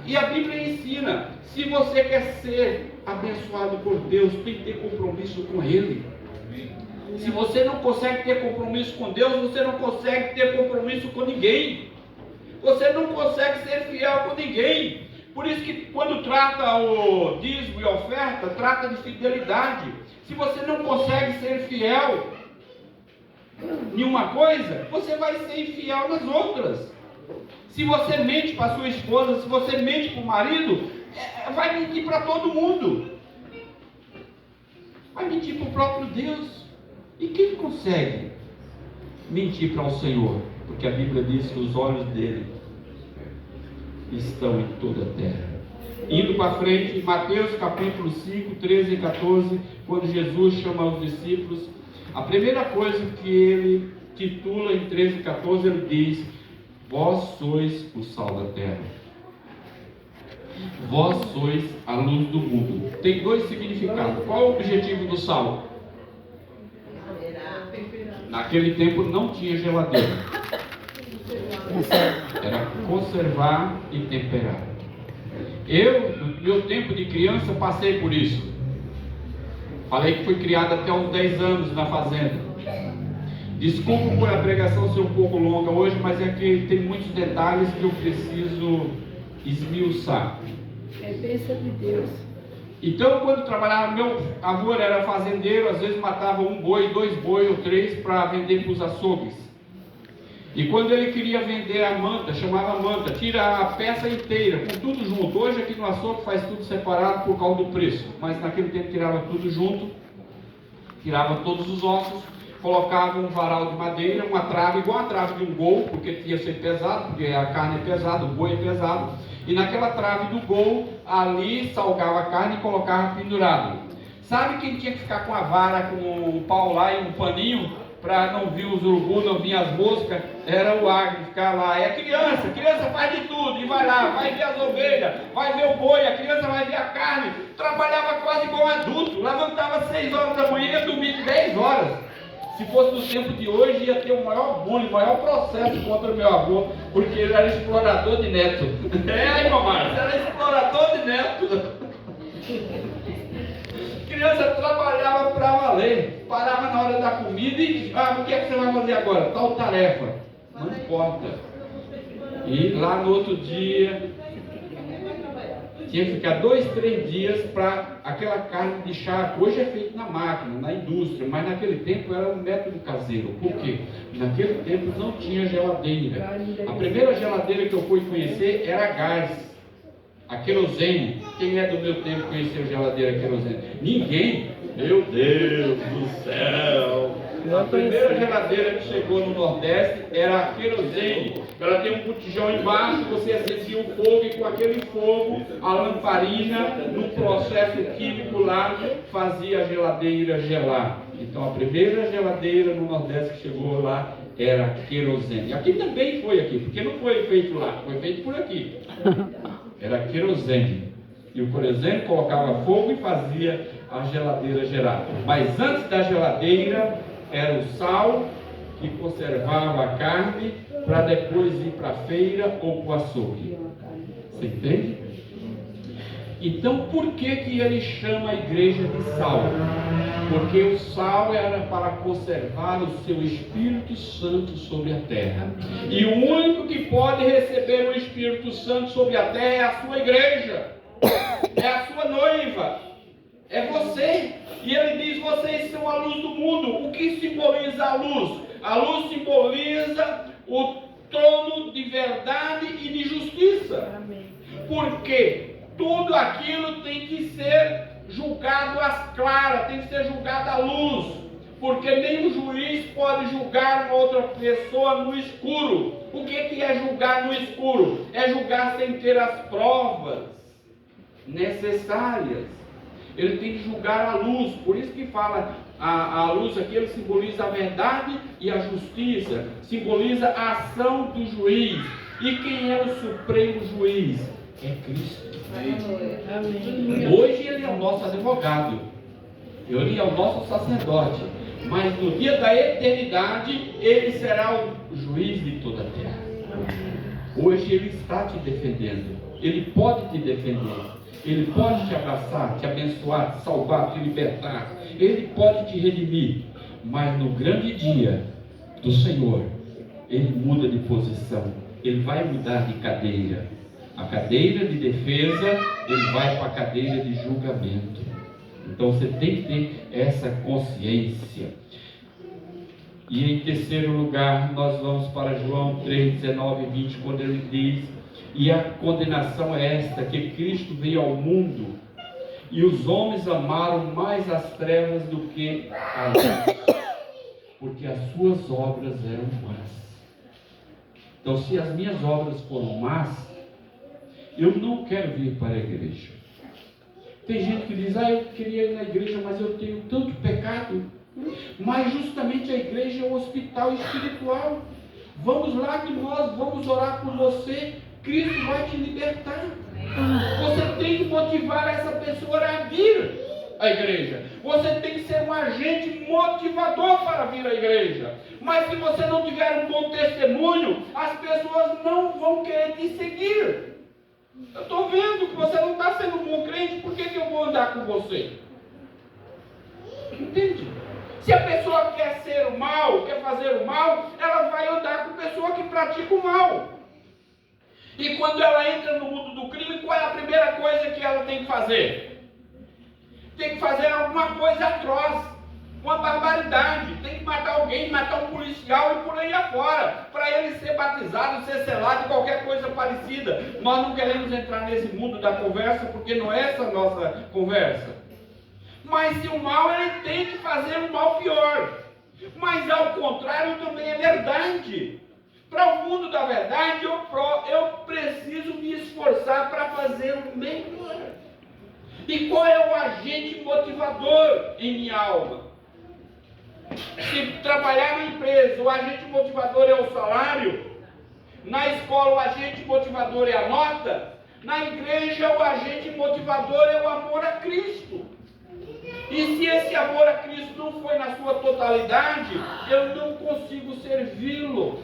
Speaker 1: E a Bíblia ensina, se você quer ser abençoado por Deus, tem que ter compromisso com Ele. Se você não consegue ter compromisso com Deus, você não consegue ter compromisso com ninguém. Você não consegue ser fiel com ninguém. Por isso que quando trata o dízimo e oferta, trata de fidelidade. Se você não consegue ser fiel em uma coisa, você vai ser infiel nas outras. Se você mente para sua esposa, se você mente para o marido, vai mentir para todo mundo. Vai mentir para o próprio Deus. E quem consegue mentir para o Senhor? Porque a Bíblia diz que os olhos dele estão em toda a terra. Indo para frente, Mateus capítulo 5, 13 e 14, quando Jesus chama os discípulos, a primeira coisa que ele titula em 13 e 14, ele diz, vós sois o sal da terra. Vós sois a luz do mundo. Tem dois significados. Qual é o objetivo do sal? Naquele tempo não tinha geladeira. Era conservar e temperar. Eu, no meu tempo de criança, passei por isso. Falei que fui criado até uns 10 anos na fazenda. Desculpa por a pregação ser um pouco longa hoje, mas é que tem muitos detalhes que eu preciso esmiuçar.
Speaker 3: É bênção de Deus.
Speaker 1: Então, quando trabalhava, meu avô era fazendeiro, às vezes matava um boi, 2 boi ou 3 para vender para os açougues. E quando ele queria vender a manta, chamava manta, tira a peça inteira, com tudo junto. Hoje aqui no açougue faz tudo separado por causa do preço, mas naquele tempo tirava tudo junto, tirava todos os ossos, colocava um varal de madeira, uma trave, igual a trave de um gol, porque ia ser pesado, porque a carne é pesada, o boi é pesado, e naquela trave do gol, ali salgava a carne e colocava pendurado. Sabe quem tinha que ficar com a vara, com um pau lá e um paninho, para não vir os urubus, não vir as moscas? Era o agro, ficar lá. É a criança faz de tudo, e vai lá, vai ver as ovelhas, vai ver o boi, a criança vai ver a carne. Trabalhava quase igual adulto, levantava 6 horas da manhã e dormia 10 horas. Se fosse no tempo de hoje, ia ter o maior bullying, o maior processo contra o meu avô, porque ele era explorador de neto. É, irmão Márcio, era explorador de neto. Criança trabalhava para valer, parava na hora da comida e o que é que você vai fazer agora? Tal tarefa. Não importa. E lá no outro dia, tinha que ficar 2, 3 dias para aquela carne de charque. Hoje é feito na máquina, na indústria, mas naquele tempo era um método caseiro. Por quê? Naquele tempo não tinha geladeira. A primeira geladeira que eu fui conhecer era gás, a querosene. Quem é do meu tempo conheceu geladeira querosene? Ninguém. Meu Deus do céu! A primeira geladeira que chegou no Nordeste era a querosene. Ela tem um botijão embaixo, você acendia o fogo e com aquele fogo, a lamparina, no processo químico lá, fazia a geladeira gelar. Então a primeira geladeira no Nordeste que chegou lá era a querosene. Aqui também foi aqui, porque não foi feito lá, foi feito por aqui. Era querosene. E, por exemplo, colocava fogo e fazia a geladeira gerar. Mas antes da geladeira era o sal que conservava a carne para depois ir para a feira ou para o açougue. Você entende? Então, por que ele chama a igreja de sal? Porque o sal era para conservar o seu Espírito Santo sobre a terra. E o único que pode receber o Espírito Santo sobre a terra é a sua igreja. É a sua noiva. É você. E ele diz, vocês são a luz do mundo. O que simboliza a luz? A luz simboliza o trono de verdade e de justiça. Por quê? Tudo aquilo tem que ser julgado às claras, tem que ser julgado à luz, porque nem o juiz pode julgar uma outra pessoa no escuro. O que é julgar no escuro? É julgar sem ter as provas necessárias. Ele tem que julgar à luz, por isso que fala a luz aqui, ele simboliza a verdade e a justiça, simboliza a ação do juiz. E quem é o supremo juiz? É Cristo.
Speaker 3: Amém.
Speaker 1: Hoje ele é o nosso advogado, ele é o nosso sacerdote, mas no dia da eternidade ele será o juiz de toda a terra. Hoje ele está te defendendo, ele pode te defender, ele pode te abraçar, te abençoar, te salvar, te libertar, ele pode te redimir, mas no grande dia do Senhor ele muda de posição, ele vai mudar de cadeira. A cadeira de defesa, ele vai para a cadeira de julgamento. Então você tem que ter essa consciência. E em terceiro lugar, nós vamos para João 3, 19 e 20, quando ele diz: e a condenação é esta, que Cristo veio ao mundo, e os homens amaram mais as trevas do que a luz, porque as suas obras eram más. Então, se as minhas obras foram más, eu não quero vir para a igreja. Tem gente que diz, eu queria ir na igreja, mas eu tenho tanto pecado. Mas justamente a igreja é um hospital espiritual. Vamos lá que nós vamos orar por você. Cristo vai te libertar. Você tem que motivar essa pessoa a vir à igreja. Você tem que ser um agente motivador para vir à igreja. Mas se você não tiver um bom testemunho, as pessoas não vão querer te seguir. Eu estou vendo que você não está sendo um bom crente, por que eu vou andar com você? Entende? Se a pessoa quer ser o mal, quer fazer o mal, ela vai andar com pessoa que pratica o mal. E quando ela entra no mundo do crime, qual é a primeira coisa que ela tem que fazer? Tem que fazer alguma coisa atroz, uma barbaridade, tem que matar alguém, matar um policial e por aí afora, para ele ser batizado, ser selado, qualquer coisa parecida. Nós não queremos entrar nesse mundo da conversa, porque não é essa a nossa conversa. Mas se o mal, ele tem que fazer um mal pior. Mas ao contrário também é verdade. Para o mundo da verdade, eu preciso me esforçar para fazer o melhor. E qual é o agente motivador em minha alma? Se trabalhar na empresa, o agente motivador é o salário. Na escola, o agente motivador é a nota. Na igreja, o agente motivador é o amor a Cristo. E se esse amor a Cristo não foi na sua totalidade, eu não consigo servi-lo.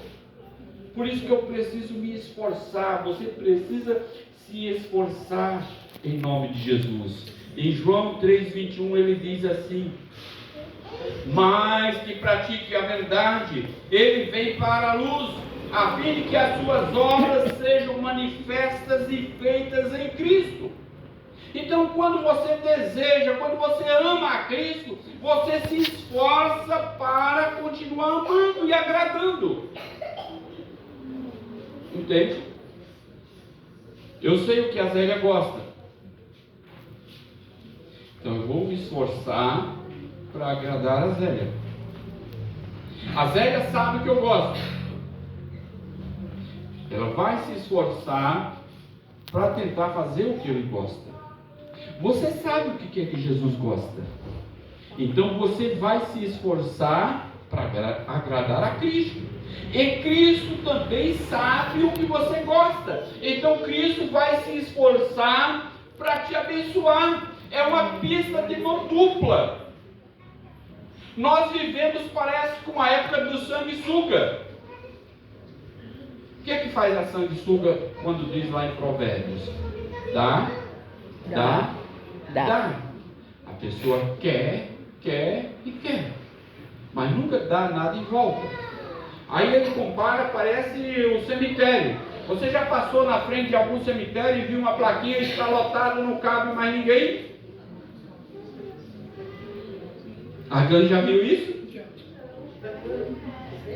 Speaker 1: Por isso que eu preciso me esforçar. Você precisa se esforçar em nome de Jesus. Em João 3,21 ele diz assim: mas que pratique a verdade, ele vem para a luz, a fim de que as suas obras sejam manifestas e feitas em Cristo. Então, quando você deseja, quando você ama a Cristo, você se esforça para continuar amando e agradando. Entende? Eu sei o que a Zélia gosta. Então eu vou me esforçar para agradar a Zélia. A Zélia sabe o que eu gosto. Ela vai se esforçar para tentar fazer o que ele gosta. Você sabe o que é que Jesus gosta. Então você vai se esforçar para agradar a Cristo. E Cristo também sabe o que você gosta. Então Cristo vai se esforçar para te abençoar. É uma pista de mão dupla. Nós vivemos, parece, com a época do sanguessuga. O que é que faz a sanguessuga quando diz lá em Provérbios? Dá. A pessoa quer e quer, mas nunca dá nada em volta. Aí ele compara, parece um cemitério. Você já passou na frente de algum cemitério e viu uma plaquinha, está lotado, não cabe mais ninguém? Alguém já viu isso?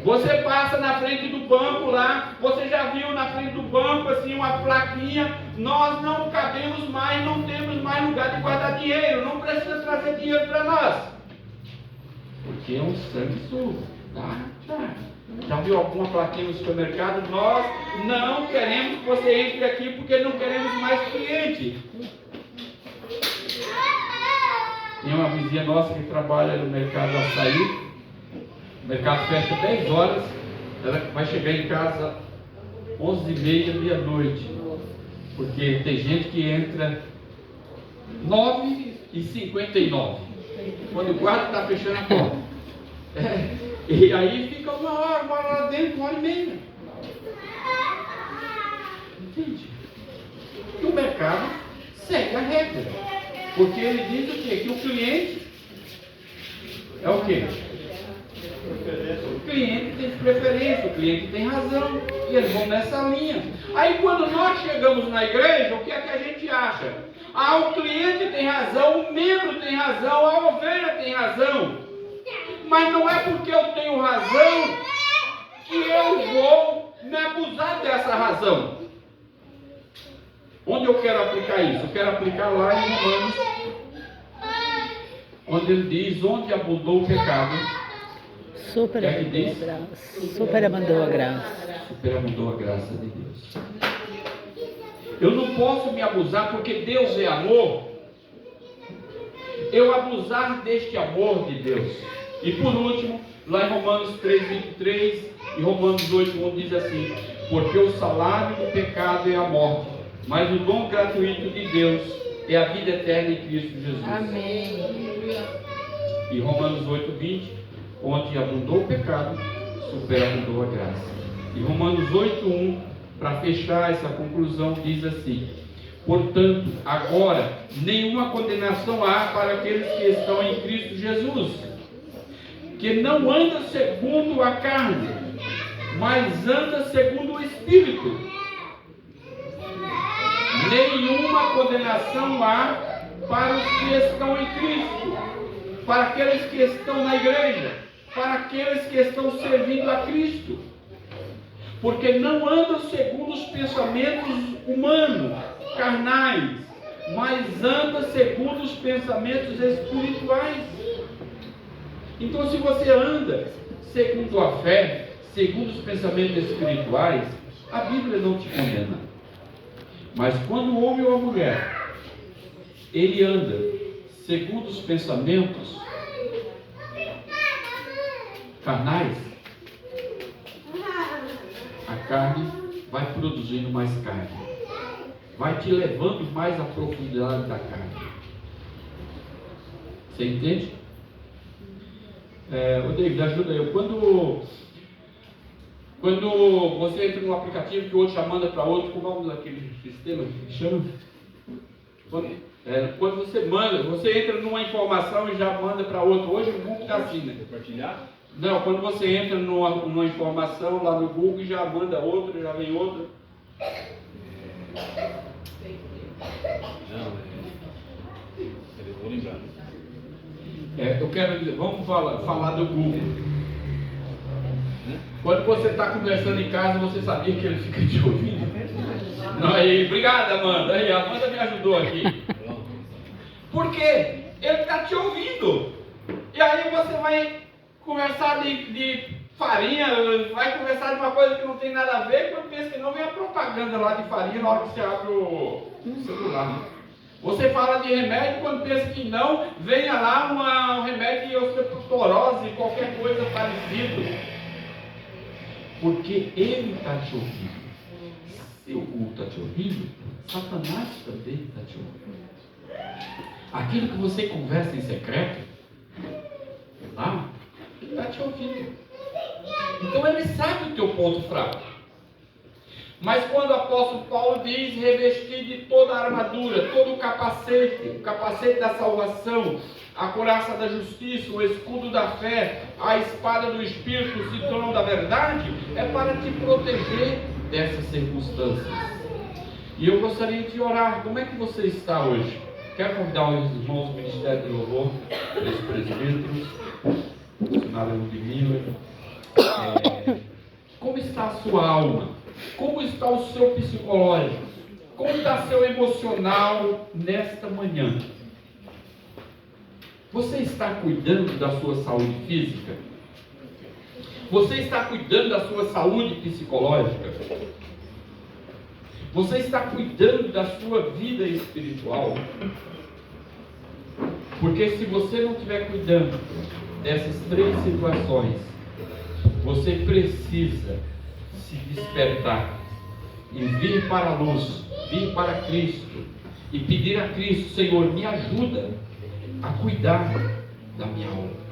Speaker 1: Você passa na frente do banco lá, você já viu na frente do banco assim uma plaquinha: nós não cabemos mais, não temos mais lugar de guardar dinheiro, não precisa trazer dinheiro para nós. Porque é um sanguessuga. Tá. Já viu alguma plaquinha no supermercado? Nós não queremos que você entre aqui porque não queremos mais cliente. Tem uma vizinha nossa que trabalha no mercado açaí. O mercado fecha 10 horas, ela vai chegar em casa 11h30, meia-noite. Porque tem gente que entra 9h59, quando o guarda está fechando a porta. E aí fica uma hora lá dentro, 1h30. Entende? E o mercado segue a regra. Porque ele diz o quê? Que o cliente é o quê? O cliente tem preferência, o cliente tem razão, e eles vão nessa linha. Aí quando nós chegamos na igreja, o que é que a gente acha? O cliente tem razão, o membro tem razão, a ovelha tem razão. Mas não é porque eu tenho razão que eu vou me abusar dessa razão. Onde eu quero aplicar isso? Eu quero aplicar lá em Romanos, onde ele diz: onde abundou o pecado,
Speaker 2: superabundou a graça.
Speaker 1: Superabundou a graça de Deus. Eu não posso me abusar porque Deus é amor. Eu abusar deste amor de Deus. E por último, lá em Romanos 3:23 e Romanos 8:1 diz assim: porque o salário do pecado é a morte, mas o dom gratuito de Deus é a vida eterna em Cristo Jesus.
Speaker 3: Amém.
Speaker 1: E Romanos 8:20, onde abundou o pecado, superabundou a graça. E Romanos 8:1, para fechar essa conclusão, diz assim: portanto, agora nenhuma condenação há para aqueles que estão em Cristo Jesus, que não anda segundo a carne, mas anda segundo o Espírito. Nenhuma condenação há para os que estão em Cristo, para aqueles que estão na igreja, para aqueles que estão servindo a Cristo, porque não andam segundo os pensamentos humanos, carnais, mas anda segundo os pensamentos espirituais. Então, se você anda segundo a fé, segundo os pensamentos espirituais, a Bíblia não te condena. Mas quando o homem ou a mulher, ele anda segundo os pensamentos carnais, a carne vai produzindo mais carne, vai te levando mais à profundidade da carne. Você entende? Ô David, ajuda eu. Quando você entra num aplicativo que o outro já manda para outro, qual o nome daquele sistema que chama? Quando você manda, você entra numa informação e já manda para outro. Hoje o Google está assim, né? Compartilhar? Não, quando você entra numa informação lá no Google e já manda outra, já vem outra.
Speaker 4: Não, eu vou lembrar.
Speaker 1: Eu quero dizer, vamos falar do Google. Quando você está conversando em casa, você sabia que ele fica te ouvindo? Não, aí, obrigado, Amanda. Aí, a Amanda me ajudou aqui. Por quê? Ele está te ouvindo. E aí você vai conversar de farinha, vai conversar de uma coisa que não tem nada a ver, quando pensa que não, vem a propaganda lá de farinha na hora que você abre o celular. Né? Você fala de remédio, quando pensa que não, venha lá um remédio de osteoporose, qualquer coisa parecida. Porque ele está te ouvindo. se o culto está te ouvindo, Satanás também está te ouvindo. Aquilo que você conversa em secreto, lá, ele está te ouvindo. Então ele sabe o teu ponto fraco. Mas quando o apóstolo Paulo diz revestir de toda a armadura, todo o capacete da salvação, a couraça da justiça, o escudo da fé, a espada do Espírito, o cinturão da verdade, é para te proteger dessas circunstâncias. E eu gostaria de orar. Como é que você está hoje? Quero convidar os irmãos do Ministério do Louvor, os presbíteros, o missionário Ludmila. Como está a sua alma? Como está o seu psicológico? Como está seu emocional nesta manhã? Você está cuidando da sua saúde física? Você está cuidando da sua saúde psicológica? Você está cuidando da sua vida espiritual? Porque se você não estiver cuidando dessas três situações, você precisa se despertar e vir para a luz, vir para Cristo e pedir a Cristo: Senhor, me ajuda a cuidar da minha alma.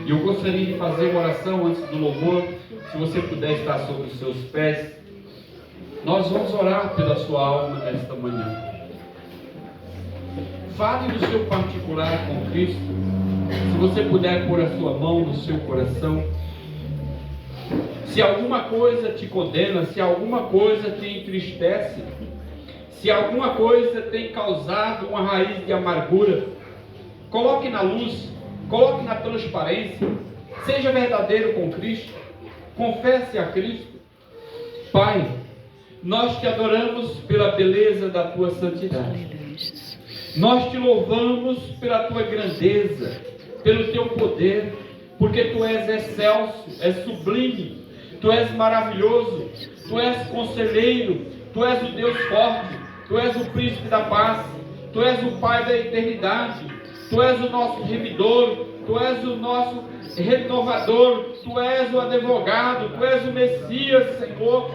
Speaker 1: E eu gostaria de fazer uma oração antes do louvor. Se você puder estar sobre os seus pés, nós vamos orar pela sua alma nesta manhã. Fale no seu particular com Cristo. Se você puder pôr a sua mão no seu coração. Se alguma coisa te condena, se alguma coisa te entristece, se alguma coisa tem causado uma raiz de amargura, coloque na luz, coloque na transparência, seja verdadeiro com Cristo, confesse a Cristo. Pai, nós te adoramos pela beleza da tua santidade, nós te louvamos pela tua grandeza, pelo teu poder, porque tu és excelso, és sublime, tu és maravilhoso, tu és conselheiro, tu és o Deus forte, tu és o príncipe da paz, tu és o Pai da eternidade, tu és o nosso remidor, tu és o nosso renovador, tu és o advogado, tu és o Messias, Senhor,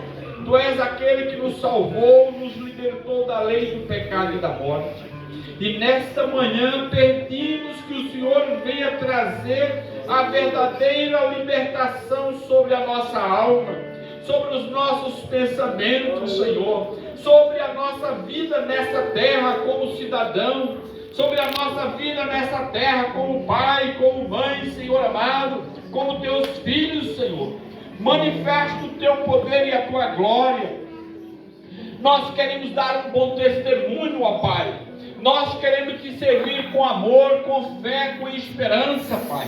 Speaker 1: tu és aquele que nos salvou, nos libertou da lei do pecado e da morte. E nesta manhã pedimos que o Senhor venha trazer a verdadeira libertação sobre a nossa alma, sobre os nossos pensamentos, Senhor, sobre a nossa vida nessa terra como cidadão, sobre a nossa vida nessa terra como pai, como mãe, Senhor amado, como teus filhos, Senhor. Manifesta o teu poder e a tua glória. Nós queremos dar um bom testemunho, ó Pai. Nós queremos te servir com amor, com fé, com esperança, Pai.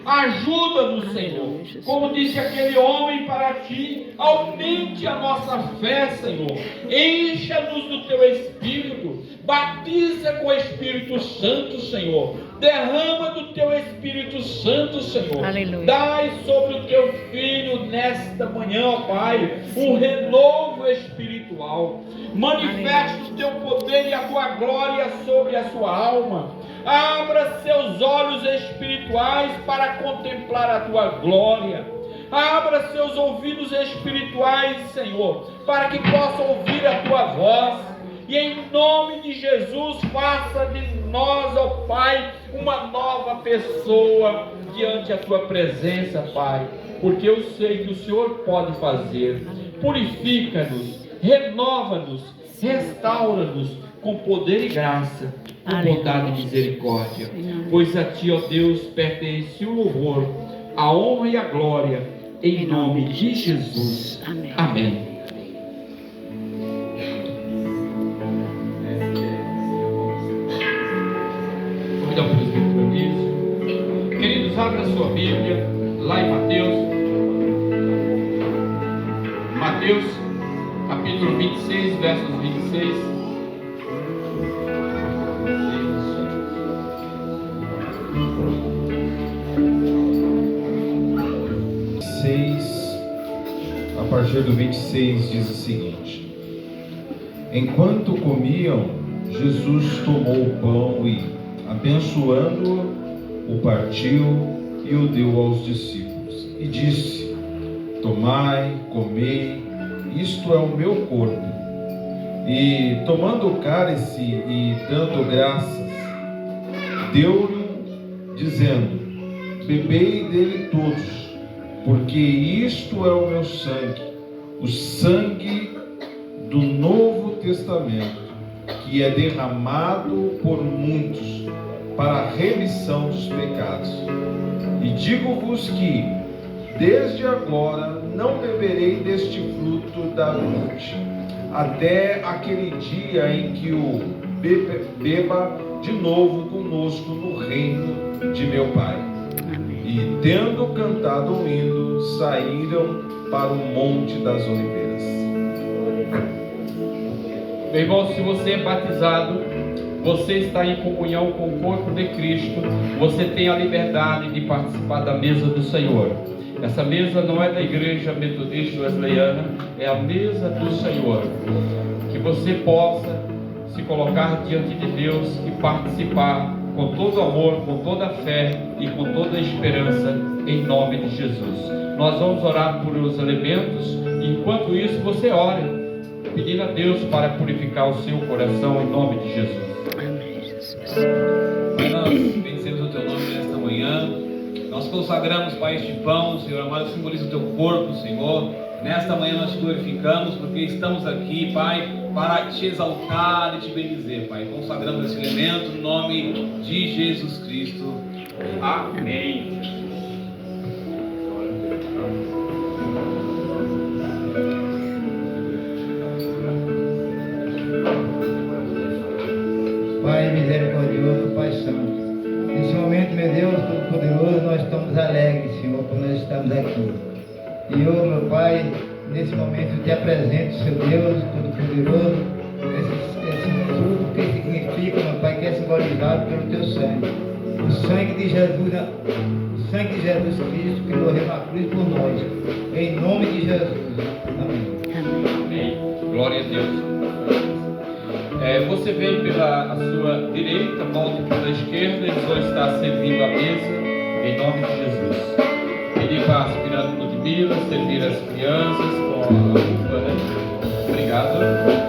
Speaker 1: Ajuda-nos, Senhor. Como disse aquele homem para ti, aumente a nossa fé, Senhor. Encha-nos do teu Espírito. Batiza com o Espírito Santo, Senhor. Derrama do teu Espírito Santo, Senhor.
Speaker 2: Aleluia.
Speaker 1: Dai sobre o teu filho nesta manhã, ó Pai, um renovo espiritual. Manifesta o teu poder e a tua glória sobre a sua alma. Abra seus olhos espirituais para contemplar a tua glória. Abra seus ouvidos espirituais, Senhor, para que possa ouvir a tua voz. E em nome de Jesus, faça de nós, ó Pai, uma nova pessoa diante da tua presença, Pai. Porque eu sei que o Senhor pode fazer. Purifica-nos, renova-nos, restaura-nos com poder e graça, com bondade e misericórdia. Pois a ti, ó Deus, pertence o louvor, a honra e a glória, em nome de Jesus. Amém. Queridos, abra a sua Bíblia lá em Mateus capítulo 26, versos 26.
Speaker 5: A partir do 26 diz o seguinte: enquanto comiam, Jesus tomou o pão e, abençoando-o, o partiu e o deu aos discípulos, e disse: tomai, comei, isto é o meu corpo, E tomando o cálice e dando graças, deu-lhe, dizendo: bebei dele todos, porque isto é o meu sangue, o sangue do Novo Testamento, que é derramado por muitos para a remissão dos pecados. E digo-vos que, desde agora, não beberei deste fruto da vide, até aquele dia em que o beba de novo conosco no reino de meu Pai. E tendo cantado um hino, saíram para o Monte das Oliveiras.
Speaker 1: Meu irmão, se você é batizado, você está em comunhão com o corpo de Cristo, você tem a liberdade de participar da mesa do Senhor. Essa mesa não é da Igreja Metodista Wesleyana, é a mesa do Senhor. Que você possa se colocar diante de Deus e participar com todo amor, com toda a fé e com toda a esperança, em nome de Jesus. Nós vamos orar por os elementos, e enquanto isso você ore, pedindo a Deus para purificar o seu coração, em nome de Jesus.
Speaker 2: Amém, Jesus.
Speaker 4: Pai, nós bendizemos o Teu nome nesta manhã. Nós consagramos, Pai, este pão, Senhor amado, simboliza o Teu corpo, Senhor. Nesta manhã nós te glorificamos, porque estamos aqui, Pai, para te exaltar e te bendizer, Pai. Consagramos esse elemento no nome de Jesus Cristo. Amém.
Speaker 6: Pai misericordioso, Pai santo, nesse momento, meu Deus Todo-Poderoso, nós estamos alegres, Senhor, por nós estamos aqui. E eu, meu Pai, nesse momento te apresento, seu Deus Todo-Poderoso, esse fruto que significa, meu Pai, que é simbolizado pelo teu sangue. O sangue de Jesus, o sangue de Jesus Cristo, que morreu na cruz por nós. Em nome de Jesus. Amém.
Speaker 1: Amém. Glória a Deus. Você vem pela sua direita, volte pela esquerda, eles vão estar servindo a mesa, em nome de Jesus. Pedir para aspirar no Ludmila, servir as crianças com a uva, né? Obrigado.